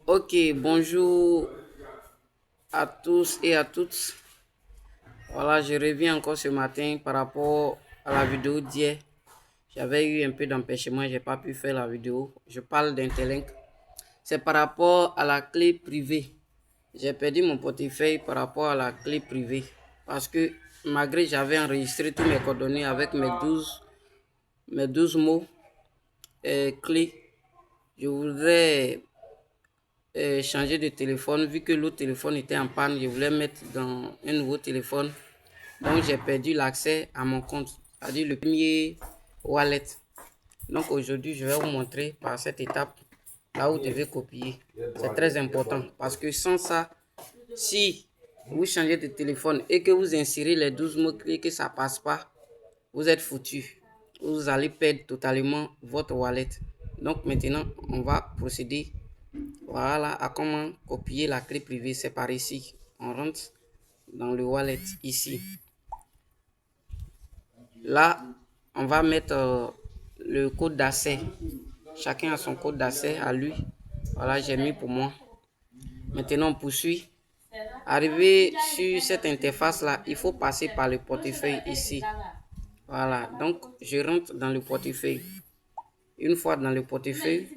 Ok, bonjour à tous et à toutes. Voilà, je reviens encore ce matin par rapport à la vidéo d'hier. J'avais eu un peu d'empêchement, j'ai pas pu faire la vidéo. Je parle d'Interlink. C'est par rapport à la clé privée. J'ai perdu mon portefeuille par rapport à la clé privée. Parce que malgré j'avais enregistré tous mes coordonnées avec mes douze mots clés, je voudrais changer de téléphone. Vu que l'autre téléphone était en panne, je voulais mettre dans un nouveau téléphone. Donc j'ai perdu l'accès à mon compte, c'est-à-dire le premier wallet. Donc aujourd'hui, je vais vous montrer par cette étape là où vous devez copier. C'est très important parce que sans ça, si vous changez de téléphone et que vous insérez les 12 mots-clés que ça passe pas, vous êtes foutu. Vous allez perdre totalement votre wallet. Donc maintenant, on va procéder, voilà, à comment copier la clé privée. C'est par ici. On rentre dans le wallet ici. Là, on va mettre le code d'accès. Chacun a son code d'accès à lui. Voilà, j'ai mis pour moi. Maintenant, on poursuit. Arrivé sur cette interface-là, il faut passer par le portefeuille ici. Voilà, donc je rentre dans le portefeuille. Une fois dans le portefeuille,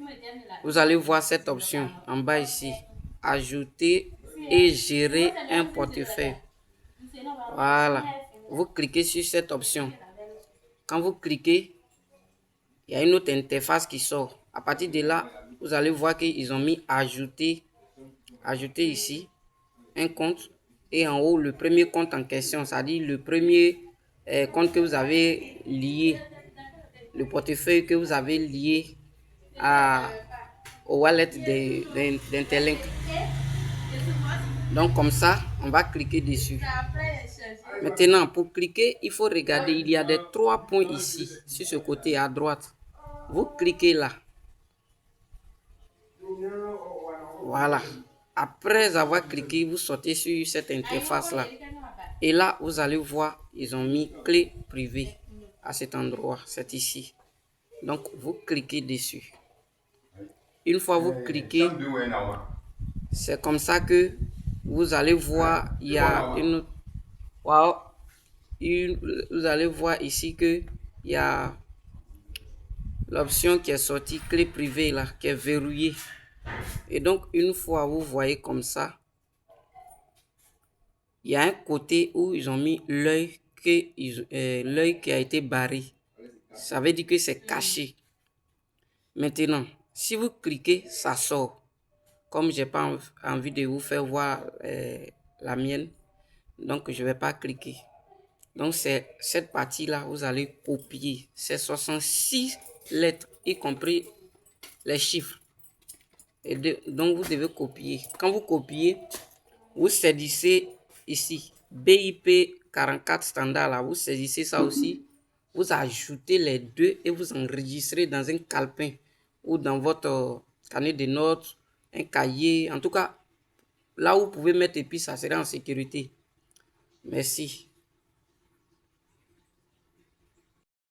vous allez voir cette option en bas ici. Ajouter et gérer un portefeuille. Voilà, vous cliquez sur cette option. Quand vous cliquez, il y a une autre interface qui sort. À partir de là, vous allez voir qu'ils ont mis ajouter ici un compte et en haut le premier compte en question, c'est-à-dire le premier compte que vous avez lié, le portefeuille que vous avez lié au wallet d'Interlink. Donc comme ça, on va cliquer dessus. Maintenant, pour cliquer, il faut regarder, il y a des trois points ici, sur ce côté à droite. Vous cliquez là. Voilà. Après avoir cliqué, vous sortez sur cette interface-là. Et là, vous allez voir, ils ont mis clé privée à cet endroit. C'est ici. Donc, vous cliquez dessus. Une fois vous cliquez, c'est comme ça que vous allez voir, il y a une... Wow, vous allez voir ici que il y a l'option qui est sortie, clé privée là, qui est verrouillée. Et donc, une fois vous voyez comme ça, il y a un côté où ils ont mis l'œil qui a été barré. Ça veut dire que c'est caché. Maintenant, si vous cliquez, ça sort. Comme j'ai pas envie de vous faire voir la mienne, donc je vais pas cliquer. Donc c'est cette partie-là, vous allez copier. C'est 66 lettres, y compris les chiffres. Donc vous devez copier. Quand vous copiez, vous saisissez ici BIP 44 standard là, vous saisissez ça aussi, vous ajoutez les deux et vous enregistrez dans un calepin ou dans votre carnet de notes, un cahier, en tout cas là où vous pouvez mettre et puis ça sera en sécurité. Merci.